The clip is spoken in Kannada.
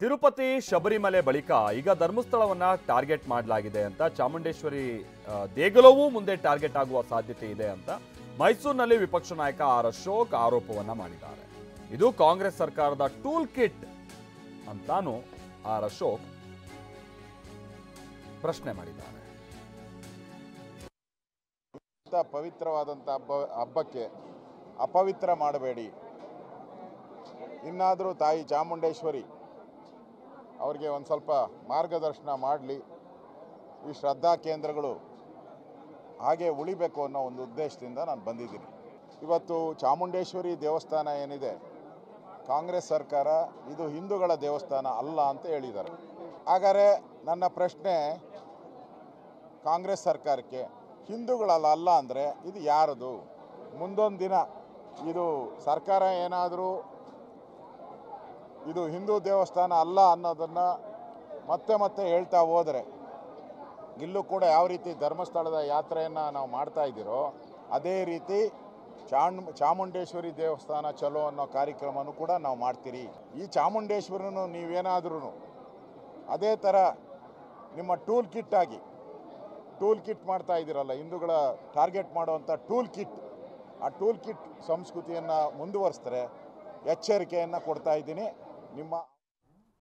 ತಿರುಪತಿ ಶಬರಿಮಲೆ ಬಳಿಕ ಈಗ ಧರ್ಮಸ್ಥಳವನ್ನ ಟಾರ್ಗೆಟ್ ಮಾಡಲಾಗಿದೆ ಅಂತ ಚಾಮುಂಡೇಶ್ವರಿ ದೇಗುಲವೂ ಮುಂದೆ ಟಾರ್ಗೆಟ್ ಆಗುವ ಸಾಧ್ಯತೆ ಇದೆ ಅಂತ ಮೈಸೂರಿನಲ್ಲಿ ವಿಪಕ್ಷ ನಾಯಕ ಆರ್ ಅಶೋಕ್ ಆರೋಪವನ್ನ ಮಾಡಿದ್ದಾರೆ. ಇದು ಕಾಂಗ್ರೆಸ್ ಸರ್ಕಾರದ ಟೂಲ್ ಕಿಟ್ ಅಂತಾನು ಆರ್ ಅಶೋಕ್ ಪ್ರಶ್ನೆ ಮಾಡಿದ್ದಾರೆ. ಪವಿತ್ರವಾದಂಥ ಹಬ್ಬಕ್ಕೆ ಅಪವಿತ್ರ ಮಾಡಬೇಡಿ. ಇನ್ನಾದರೂ ತಾಯಿ ಚಾಮುಂಡೇಶ್ವರಿ ಅವ್ರಿಗೆ ಒಂದು ಸ್ವಲ್ಪ ಮಾರ್ಗದರ್ಶನ ಮಾಡಲಿ. ಈ ಶ್ರದ್ಧಾ ಕೇಂದ್ರಗಳು ಹಾಗೆ ಉಳಿಬೇಕು ಅನ್ನೋ ಒಂದು ಉದ್ದೇಶದಿಂದ ನಾನು ಬಂದಿದ್ದೀನಿ. ಇವತ್ತು ಚಾಮುಂಡೇಶ್ವರಿ ದೇವಸ್ಥಾನ ಏನಿದೆ, ಕಾಂಗ್ರೆಸ್ ಸರ್ಕಾರ ಇದು ಹಿಂದೂಗಳ ದೇವಸ್ಥಾನ ಅಲ್ಲ ಅಂತ ಹೇಳಿದ್ದಾರೆ. ಹಾಗಾದರೆ ನನ್ನ ಪ್ರಶ್ನೆ ಕಾಂಗ್ರೆಸ್ ಸರ್ಕಾರಕ್ಕೆ, ಹಿಂದೂಗಳಲ್ಲ ಅಂದರೆ ಇದು ಯಾರದು? ಮುಂದೊಂದು ದಿನ ಇದು ಸರ್ಕಾರ ಏನಾದರೂ ಇದು ಹಿಂದೂ ದೇವಸ್ಥಾನ ಅಲ್ಲ ಅನ್ನೋದನ್ನು ಮತ್ತೆ ಮತ್ತೆ ಹೇಳ್ತಾ ಹೋದರೆ, ಇಲ್ಲೂ ಕೂಡ ಯಾವ ರೀತಿ ಧರ್ಮಸ್ಥಳದ ಯಾತ್ರೆಯನ್ನು ನಾವು ಮಾಡ್ತಾ ಇದ್ದೀರೋ ಅದೇ ರೀತಿ ಚಾಮುಂಡೇಶ್ವರಿ ದೇವಸ್ಥಾನ ಚಲೋ ಅನ್ನೋ ಕಾರ್ಯಕ್ರಮನೂ ಕೂಡ ನಾವು ಮಾಡ್ತೀರಿ. ಈ ಚಾಮುಂಡೇಶ್ವರನು ನೀವೇನಾದ್ರೂ ಅದೇ ಥರ ನಿಮ್ಮ ಟೂಲ್ ಕಿಟ್ ಮಾಡ್ತಾ ಇದ್ದೀರಲ್ಲ, ಹಿಂದೂಗಳ ಟಾರ್ಗೆಟ್ ಮಾಡುವಂಥ ಟೂಲ್ ಕಿಟ್, ಆ ಟೂಲ್ ಕಿಟ್ ಸಂಸ್ಕೃತಿಯನ್ನು ಮುಂದುವರಿಸಿದ್ರೆ ಎಚ್ಚರಿಕೆಯನ್ನು ಕೊಡ್ತಾ ಇದ್ದೀನಿ. ನಿಮ್ಮ